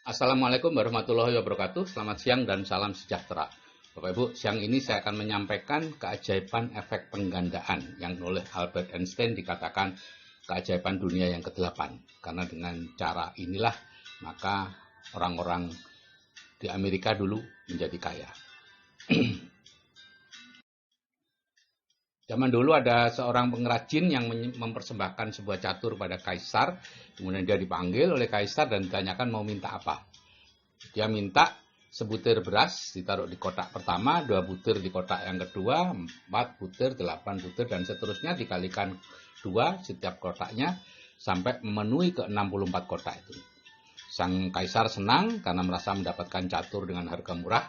Assalamualaikum warahmatullahi wabarakatuh. Selamat siang dan salam sejahtera. Bapak Ibu, siang ini saya akan menyampaikan keajaiban efek penggandaan yang oleh Albert Einstein dikatakan keajaiban dunia yang ke-8. Karena dengan cara inilah maka orang-orang di Amerika dulu menjadi kaya. Zaman dulu ada seorang pengrajin yang mempersembahkan sebuah catur pada kaisar. Kemudian dia dipanggil oleh kaisar dan ditanyakan mau minta apa. Dia minta sebutir beras ditaruh di kotak pertama, 2 butir di kotak yang kedua, 4 butir, 8 butir, dan seterusnya dikalikan 2 setiap kotaknya sampai memenuhi ke 64 kotak itu. Sang kaisar senang karena merasa mendapatkan catur dengan harga murah.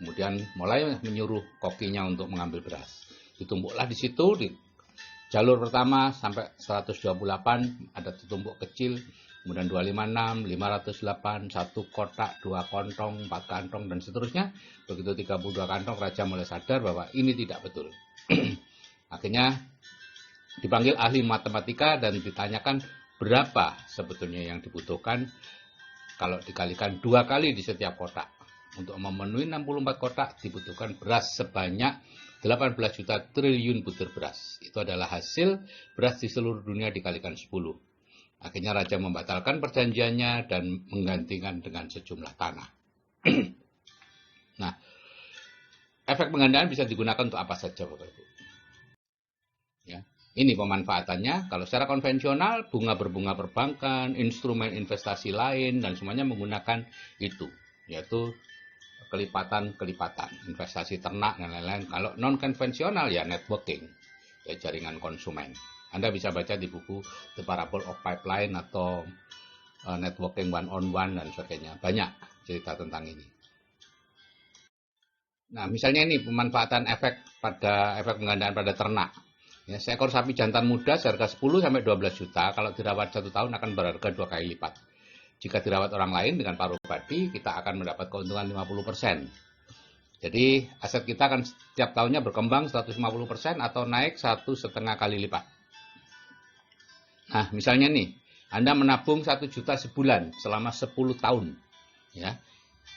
Kemudian mulai menyuruh kokinya untuk mengambil beras. Ditumpuklah di situ, di jalur pertama sampai 128 ada ditumpuk kecil, kemudian 256, 508, 1 kotak, 2 kantong, 4 kantong, dan seterusnya. Begitu 32 kantong, raja mulai sadar bahwa ini tidak betul. Akhirnya dipanggil ahli matematika dan ditanyakan berapa sebetulnya yang dibutuhkan kalau dikalikan 2 kali di setiap kotak. Untuk memenuhi 64 kotak dibutuhkan beras sebanyak 18 juta triliun butir beras. Itu adalah hasil beras di seluruh dunia dikalikan 10. Akhirnya raja membatalkan perjanjiannya dan menggantikan dengan sejumlah tanah. Nah, efek penggandaan bisa digunakan untuk apa saja, Bapak Ibu. Ya, ini pemanfaatannya. Kalau secara konvensional, berbunga perbankan, instrumen investasi lain, dan semuanya menggunakan itu, yaitu kelipatan, investasi ternak dan lain-lain. Kalau non konvensional ya networking, ya jaringan konsumen. Anda bisa baca di buku The Parable of Pipeline atau Networking One-on-One dan sebagainya. Banyak cerita tentang ini. Nah, misalnya ini pemanfaatan efek penggandaan pada ternak. Ya, seekor sapi jantan muda seharga 10 sampai 12 juta, kalau dirawat 1 tahun akan berharga 2 kali lipat. Jika dirawat orang lain dengan paruh badi, kita akan mendapat keuntungan 50%. Jadi aset kita akan setiap tahunnya berkembang 150% atau naik 1,5 kali lipat. Nah, misalnya nih, Anda menabung 1 juta sebulan selama 10 tahun. Ya.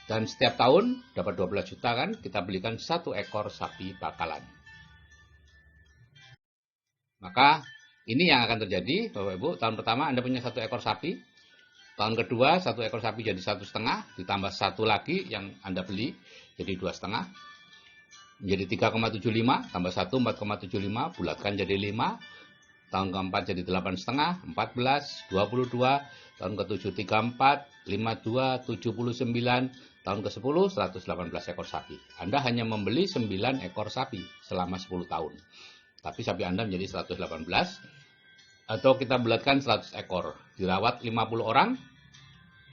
Dan setiap tahun dapat 12 juta kan, kita belikan 1 ekor sapi bakalan. Maka ini yang akan terjadi, Bapak Ibu. Tahun pertama Anda punya 1 ekor sapi. Tahun kedua 1 ekor sapi jadi 1,5, ditambah 1 lagi yang Anda beli jadi 2,5, menjadi 3,75, tambah 1 4,75, bulatkan jadi 5. Tahun keempat jadi 8,5, 14, 22, tahun ke-7 34, 52, 79, tahun ke-10 118 ekor sapi. Anda hanya membeli 9 ekor sapi selama 10 tahun. Tapi sapi Anda menjadi 118. Atau kita bulatkan 100 ekor, dirawat 50 orang,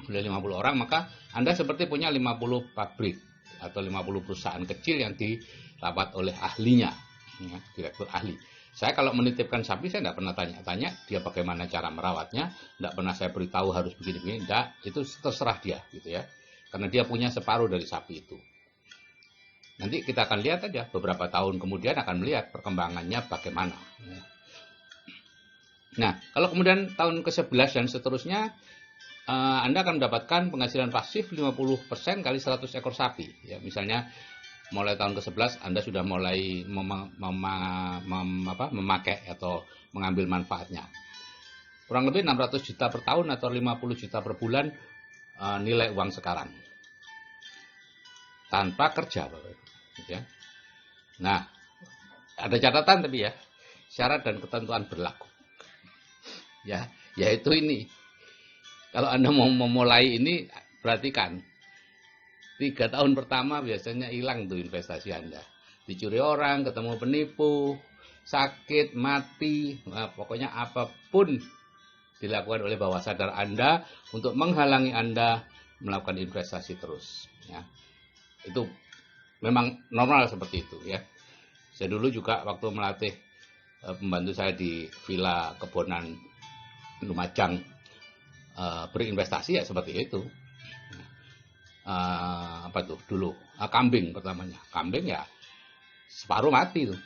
oleh 50 orang, maka Anda seperti punya 50 pabrik atau 50 perusahaan kecil yang dirawat oleh ahlinya, ya, direktur ahli. Saya kalau menitipkan sapi, saya tidak pernah tanya-tanya dia bagaimana cara merawatnya, tidak pernah saya beritahu harus begini-begini, tidak, itu terserah dia, gitu ya, karena dia punya separuh dari sapi itu. Nanti kita akan lihat aja, beberapa tahun kemudian akan melihat perkembangannya bagaimana. Ya. Nah, kalau kemudian tahun ke-11 dan seterusnya, Anda akan mendapatkan penghasilan pasif 50% kali 100 ekor sapi. Ya, misalnya mulai tahun ke-11 Anda sudah mulai memakai atau mengambil manfaatnya. Kurang lebih 600 juta per tahun atau 50 juta per bulan nilai uang sekarang. Tanpa kerja, Bapak Ibu. Ya. Nah, ada catatan tapi ya, syarat dan ketentuan berlaku. Ya, yaitu ini. Kalau Anda mau memulai ini, perhatikan. 3 tahun pertama biasanya hilang tuh investasi Anda. Dicuri orang, ketemu penipu, sakit, mati, nah, pokoknya apapun dilakukan oleh bawah sadar Anda untuk menghalangi Anda melakukan investasi terus. Ya. Itu memang normal seperti itu ya. Saya dulu juga waktu melatih pembantu saya di Villa Kebonan Lumajang berinvestasi ya seperti itu. Apa tuh dulu? Kambing pertamanya. Kambing ya separuh mati tuh.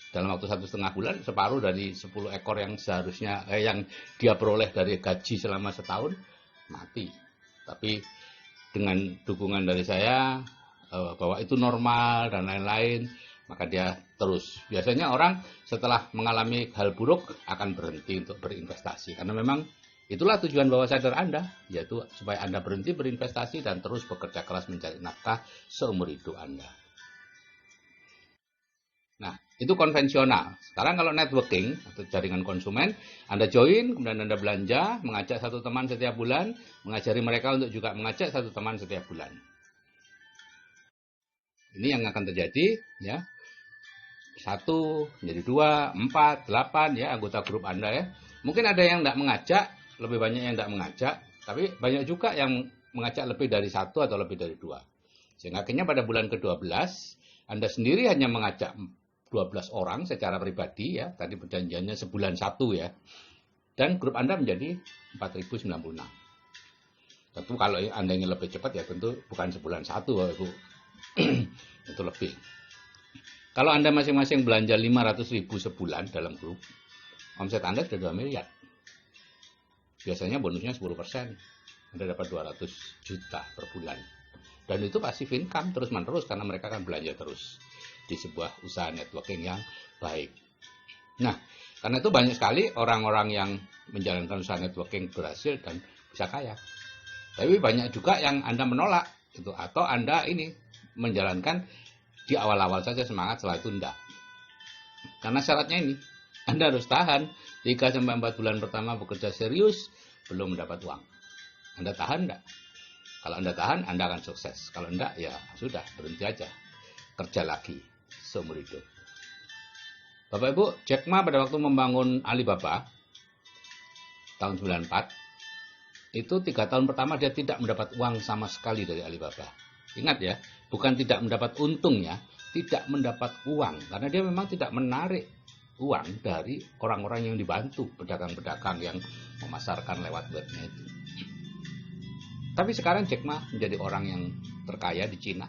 Dalam waktu 1,5 bulan separuh dari 10 ekor yang seharusnya yang dia peroleh dari gaji selama setahun mati. Tapi dengan dukungan dari saya bahwa itu normal dan lain-lain, maka dia terus. Biasanya orang setelah mengalami hal buruk akan berhenti untuk berinvestasi. Karena memang itulah tujuan bawah sadar Anda, yaitu supaya Anda berhenti berinvestasi dan terus bekerja keras mencari nafkah seumur hidup Anda. Nah, itu konvensional. Sekarang kalau networking atau jaringan konsumen, Anda join, kemudian Anda belanja, mengajak satu teman setiap bulan, mengajari mereka untuk juga mengajak satu teman setiap bulan. Ini yang akan terjadi, ya. 1 menjadi 2, 4, 8, ya, anggota grup Anda, ya. Mungkin ada yang tidak mengajak, lebih banyak yang tidak mengajak, tapi banyak juga yang mengajak lebih dari 1 atau lebih dari 2. Sehingga akhirnya pada bulan ke-12, Anda sendiri hanya mengajak 12 orang secara pribadi, ya, tadi perjanjiannya sebulan 1, ya, dan grup Anda menjadi 4096. Tentu kalau Anda ingin lebih cepat, ya tentu bukan sebulan 1, Ibu. Itu lebih. Kalau Anda masing-masing belanja 500.000 sebulan dalam grup, omset Anda sudah 2 miliar. Biasanya bonusnya 10%. Anda dapat 200 juta per bulan. Dan itu passive income terus-menerus karena mereka akan belanja terus di sebuah usaha networking yang baik. Nah, karena itu banyak sekali orang-orang yang menjalankan usaha networking berhasil dan bisa kaya. Tapi banyak juga yang Anda menolak itu, atau Anda ini menjalankan di awal-awal saja semangat, setelah itu enggak. Karena syaratnya ini, Anda harus tahan 3-4 bulan pertama bekerja serius belum mendapat uang. Anda tahan enggak? Kalau Anda tahan, Anda akan sukses. Kalau enggak, ya sudah, berhenti aja. Kerja lagi seumur hidup. Bapak Ibu, Jack Ma pada waktu membangun Alibaba tahun 94, itu 3 tahun pertama dia tidak mendapat uang sama sekali dari Alibaba. Ingat ya, bukan tidak mendapat untungnya, tidak mendapat uang. Karena dia memang tidak menarik uang dari orang-orang yang dibantu, pedagang-pedagang yang memasarkan lewat webnya itu. Tapi sekarang Jack Ma menjadi orang yang terkaya di Cina.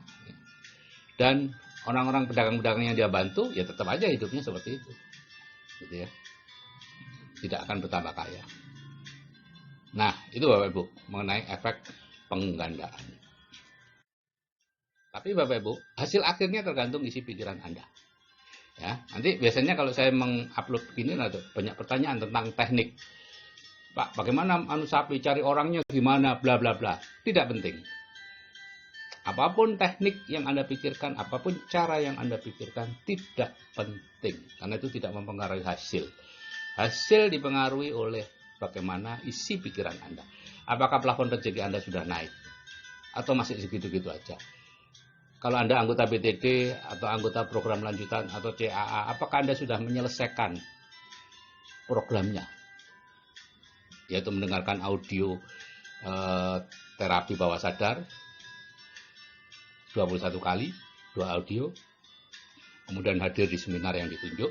Dan orang-orang pedagang-pedagang yang dia bantu, ya tetap aja hidupnya seperti itu. Gitu ya. Tidak akan bertambah kaya. Nah, itu Bapak Ibu, mengenai efek penggandaan. Tapi Bapak Ibu, hasil akhirnya tergantung isi pikiran Anda. Ya, nanti biasanya kalau saya mengupload begini ada banyak pertanyaan tentang teknik. Pak, bagaimana sapi cari orangnya gimana, bla bla bla. Tidak penting. Apapun teknik yang Anda pikirkan, apapun cara yang Anda pikirkan, tidak penting. Karena itu tidak mempengaruhi hasil. Hasil dipengaruhi oleh bagaimana isi pikiran Anda. Apakah plafon rezeki Anda sudah naik? Atau masih segitu-gitu aja? Kalau Anda anggota BTD atau anggota program lanjutan atau CAA, apakah Anda sudah menyelesaikan programnya? Yaitu mendengarkan audio terapi bawah sadar 21 kali, 2 audio, kemudian hadir di seminar yang ditunjuk.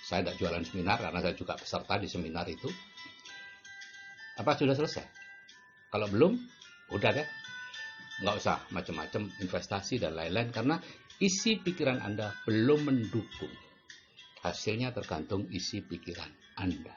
Saya tidak jualan seminar karena saya juga peserta di seminar itu. Apa sudah selesai? Kalau belum, udah deh. Nggak usah macam-macam investasi dan lain-lain karena isi pikiran Anda belum mendukung. Hasilnya tergantung isi pikiran Anda.